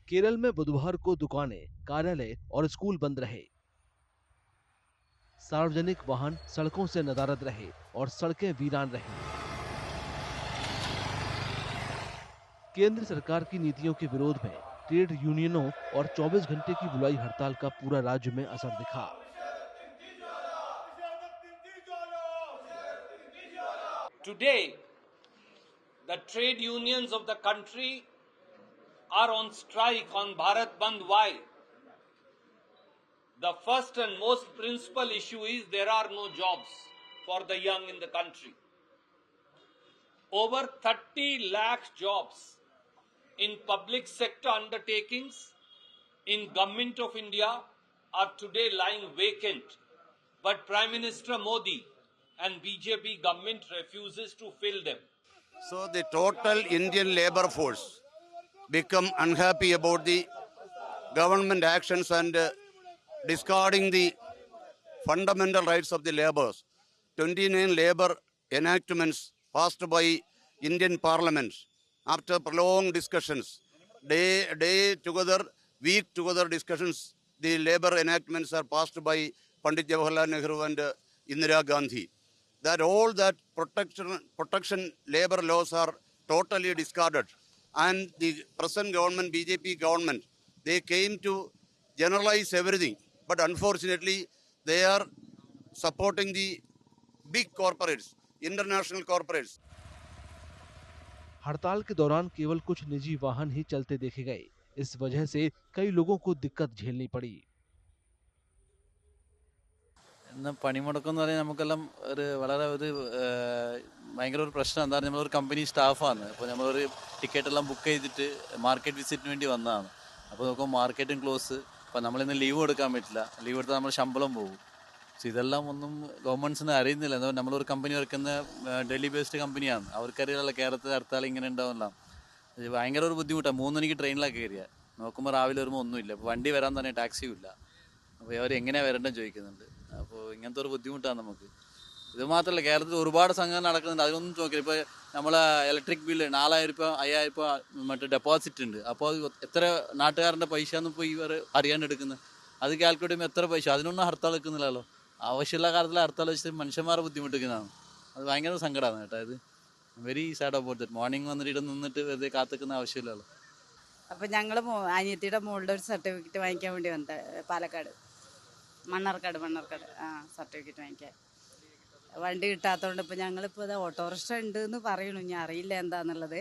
केरल में बुधवार को दुकानें, कार्यालय और स्कूल बंद रहे। सार्वजनिक वाहन सड़कों से नदारद रहे और सड़कें वीरान रहीं। केंद्र सरकार की नीतियों के विरोध में ट्रेड यूनियनों और 24 घंटे की बुलाई हड़ताल का पूरा राज्य में असर दिखा। Today, the trade unions of the country are on strike on Bharat Bandh. Why? The first and most principal issue is there are no jobs for the young in the country. Over 30 lakh jobs in public sector undertakings in Government of India are today lying vacant, but Prime Minister Modi and BJP government refuses to fill them. So the total Indian labor force become unhappy about the government actions and discarding the fundamental rights of the laborers. 29 labor enactments passed by Indian Parliament after prolonged discussions, day together, week together discussions. The labor enactments are passed by Pandit Jawaharlal Nehru and Indira Gandhi. That all that protection labor laws are totally discarded, and the present government, BJP government, they came to generalize everything, but unfortunately they are supporting the big corporates, international corporates. हड़ताल के दौरान केवल कुछ निजी वाहन ही चलते देखे गए। इस वजह से कई लोगों को दिक्कत झेलनी पड़ी। പണിമുടക്കം എന്ന് പറഞ്ഞാൽ നമുക്കെല്ലാം വളരെ ഭയങ്കര ഒരു പ്രശ്നം. എന്താണ്, നമ്മളൊരു കമ്പനി സ്റ്റാഫാണ്. അപ്പോൾ നമ്മളൊരു ടിക്കറ്റെല്ലാം ബുക്ക് ചെയ്തിട്ട് മാർക്കറ്റ് വിസിറ്റിന് വേണ്ടി വന്നതാണ്. അപ്പോൾ നോക്കുമ്പോൾ മാർക്കറ്റും ക്ലോസ്. അപ്പോൾ നമ്മളിന്ന് ലീവ് എടുക്കാൻ പറ്റില്ല. ലീവ് എടുത്താൽ നമ്മൾ ശമ്പളം പോകും. പക്ഷെ ഇതെല്ലാം ഒന്നും ഗവൺമെൻറ്റ്സിന് അറിയുന്നില്ല. എന്താ, നമ്മളൊരു കമ്പനി വർക്കുന്ന ഡൽഹി ബേസ്ഡ് കമ്പനിയാണ്. അവർക്കറിയില്ല കേരളത്തിൽ ഹർത്താൽ ഇങ്ങനെ ഉണ്ടാവില്ല. ഭയങ്കര ഒരു ബുദ്ധിമുട്ടാണ്. 3 മണിക്ക് ട്രെയിനിലാണ് കയറിയ, നോക്കുമ്പോൾ രാവിലെ വരുമ്പോൾ ഒന്നുമില്ല. അപ്പോൾ വണ്ടി വരാൻ തന്നെ ടാക്സിയും ഇല്ല. അപ്പോൾ അവർ എങ്ങനെയാണ് വരേണ്ടതെന്ന് ചോദിക്കുന്നുണ്ട്. അപ്പോൾ ഇങ്ങനത്തെ ഒരു ബുദ്ധിമുട്ടാണ് നമുക്ക്. ഇത് മാത്രമല്ല, കേരളത്തിൽ ഒരുപാട് സംഘടന നടക്കുന്നുണ്ട്. അതിനൊന്നും നോക്കില്ല. ഇപ്പോൾ നമ്മളെ ഇലക്ട്രിക് ബില്ല് 4000 രൂപ 5000 രൂപ മറ്റേ ഡെപ്പോസിറ്റ് ഉണ്ട്. അപ്പോൾ എത്ര നാട്ടുകാരൻ്റെ പൈസ എന്ന് ഇപ്പോൾ ഇവർ അറിയാണ്ടെടുക്കുന്നത്, അത് കാൽക്കുലേറ്റ് ചെയ്യുമ്പോൾ എത്ര പൈസ, അതിനൊന്നും ഹർത്താൽ വെക്കുന്നില്ലല്ലോ. ആവശ്യമുള്ള കാലത്തിൽ ഹർത്താൽ വെച്ചിട്ട് മനുഷ്യന്മാരെ ബുദ്ധിമുട്ടിക്കുന്നതാണ്. അത് ഭയങ്കര സങ്കടമാണ് കേട്ടോ. ഇത് very sad about that. Morning വന്നിട്ട് ഇവിടെ നിന്നിട്ട് വെറുതെ കാത്തിക്കുന്ന ആവശ്യമില്ലല്ലോ. അപ്പോൾ ഞങ്ങൾ അനിയത്തിയുടെ മോളുടെ ഒരു സർട്ടിഫിക്കറ്റ് വാങ്ങിക്കാൻ വേണ്ടി വന്നത് പാലക്കാട് മണ്ണാർക്കാട് സർട്ടിഫിക്കറ്റ് വാങ്ങിക്കാൻ. വണ്ടി കിട്ടാത്തതുകൊണ്ട് ഇപ്പോൾ ഞങ്ങളിപ്പോൾ ഇത് ഓട്ടോറിക്ഷ ഉണ്ട് എന്ന് പറയണു. ഞാൻ അറിയില്ല എന്താണെന്നുള്ളത്.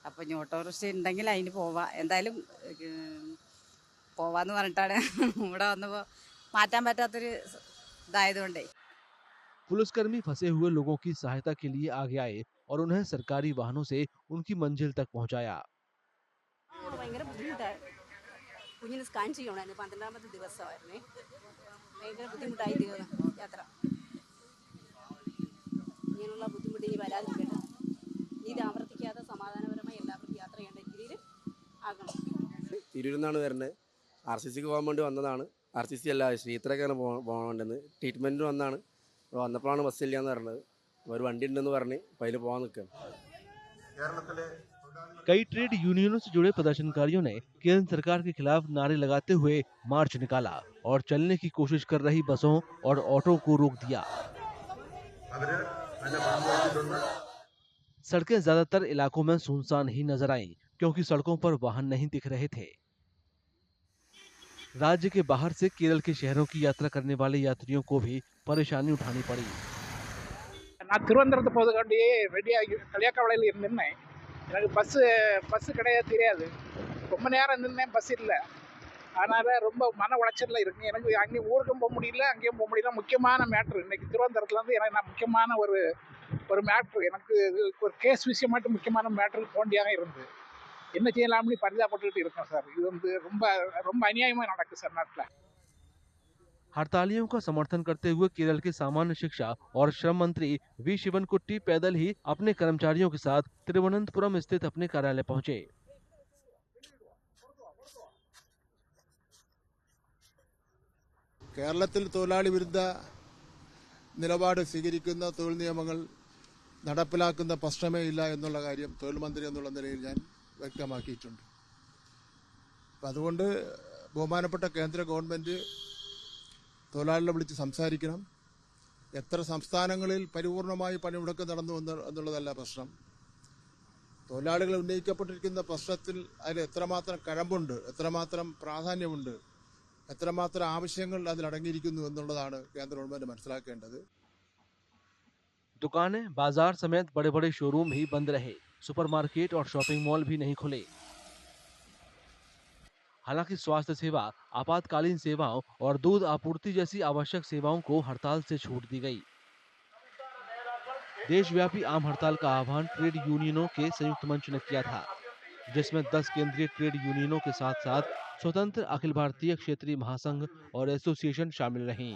അപ്പോൾ ഇനി ഓട്ടോറിക്ഷ ഉണ്ടെങ്കിൽ അതിന് പോവാം, എന്തായാലും പോവാന്ന് പറഞ്ഞിട്ടാണ് ഇവിടെ വന്നപ്പോൾ മാറ്റാൻ പറ്റാത്തൊരു ഇതായതുകൊണ്ടേ. पुलिसकर्मी फंसे हुए लोगों की सहायता के लिए आगे आए और उन्हें सरकारी वाहनों से उनकी मंजिल तक पहुंचाया। ഭയങ്കര ബുദ്ധിമുട്ടായി. കുഞ്ഞിന് സ്കാൻ ചെയ്യണമായിരുന്നു. 12ാമത്തെ ദിവസമായിരുന്നേ. ഭയങ്കര ബുദ്ധിമുട്ടായി യാത്ര. ഇങ്ങനെയുള്ള ബുദ്ധിമുട്ട് ഇനി വരാതിരിക്കട്ടെ. ഇത് ആവർത്തിക്കാതെ സമാധാനപരമായി എല്ലാവർക്കും യാത്ര ചെയ്യേണ്ട രീതിയിൽ ആകണം. തിരൂരിൽ നിന്നാണ് വരുന്നത്. RCCക്ക് പോകാൻ വേണ്ടി വന്നതാണ്. RCC അല്ല, ശ്രീത്രക്കാണ് പോകേണ്ടത്. ട്രീറ്റ്മെൻറ്റിന് വന്നാണ്. വന്നപ്പോഴാണ് ബസ്സില്ല എന്ന് പറഞ്ഞത്. ഒരു വണ്ടി ഉണ്ടെന്ന് പറഞ്ഞ് അപ്പോൾ അതിൽ പോകാൻ നിൽക്കുകയാണ്. कई ट्रेड यूनियनों से जुड़े प्रदर्शनकारियों ने केंद्र सरकार के खिलाफ नारे लगाते हुए मार्च निकाला और चलने की कोशिश कर रही बसों और ऑटो को रोक दिया। सड़कें ज्यादातर इलाकों में सुनसान ही नजर आईं, क्योंकि सड़कों पर वाहन नहीं दिख रहे थे। राज्य के बाहर से केरल के शहरों की यात्रा करने वाले यात्रियों को भी परेशानी उठानी पड़ी। நான் திருவனந்தபுரத்து போகிறதுக்காண்டி ரெடியாகி களியாக்காவளையில் இருந்தேன். எனக்கு பஸ்ஸு கிடையாது, தெரியாது. ரொம்ப நேரம் இருந்தேன், பஸ் இல்லை. அதனால் ரொம்ப மன உளைச்சலில் இருக்குங்க. எனக்கு அங்கேயும் ஊருக்கும் போக முடியல, அங்கேயும் போக முடியல. முக்கியமான மேட்ரு இன்றைக்கி திருவனந்தபுரத்துலேருந்து எனக்கு நான் முக்கியமான ஒரு மேட்ரு, எனக்கு ஒரு கேஸ் விஷயமாட்டு முக்கியமான மேட்ரு தோண்டியாக இருந்தது. என்ன செய்யலாம்னு பரிதாபப்பட்டுக்கிட்டு இருக்கோம் சார். இது ரொம்ப ரொம்ப அநியாயமாக நடக்குது சார் நாட்டில். हड़तालियों का समर्थन करते हुए केरल के सामान्य शिक्षा और श्रम मंत्री वी शिवनकुट्टी पैदल ही अपने कर्मचारियों के साथ तिरुवनंतपुरम स्थित अपने कार्यालय पहुंचे। കേരളത്തിൽ തൊഴിലാളി വിരുദ്ധ നിലപാട് സ്വീകരിക്കുന്ന തൊഴിൽ നിയമങ്ങൾ നടപ്പിലാക്കുന്ന പ്രശ്നമേ ഇല്ല എന്നുള്ള കാര്യം തൊഴിൽ മന്ത്രി എന്നുള്ള നിലയിൽ ഞാൻ വ്യക്തമാക്കിയിട്ടുണ്ട്. അപ്പം അതുകൊണ്ട് ബഹുമാനപ്പെട്ട കേന്ദ്ര ഗവൺമെൻറ് തൊഴിലാളികളെ വിളിച്ച് സംസാരിക്കണം. എത്ര സംസ്ഥാനങ്ങളിൽ പരിപൂർണമായി പണിമുടക്ക് നടന്നു എന്നുള്ളതല്ല പ്രശ്നം. തൊഴിലാളികൾ ഉന്നയിക്കപ്പെട്ടിരിക്കുന്ന പ്രശ്നത്തിൽ അതിൽ എത്രമാത്രം കഴമ്പുണ്ട്, എത്രമാത്രം പ്രാധാന്യമുണ്ട്, എത്രമാത്രം ആവശ്യങ്ങൾ അതിലടങ്ങിയിരിക്കുന്നു എന്നുള്ളതാണ് കേന്ദ്ര ഗവൺമെൻറ് മനസ്സിലാക്കേണ്ടത്. दुकानें, बाजार समेत बड़े बड़े शोरूम ही बंद रहे। सुपरमार्केट और शॉपिंग मॉल भी नहीं खुले। हालांकि स्वास्थ्य सेवा, आपातकालीन सेवाओं और दूध आपूर्ति जैसी आवश्यक सेवाओं को हड़ताल से छूट दी गई। देशव्यापी आम हड़ताल का आह्वान ट्रेड यूनियनों के संयुक्त मंच ने किया था, जिसमें 10 केंद्रीय ट्रेड यूनियनों के साथ साथ स्वतंत्र अखिल भारतीय क्षेत्रीय महासंघ और एसोसिएशन शामिल रहीं।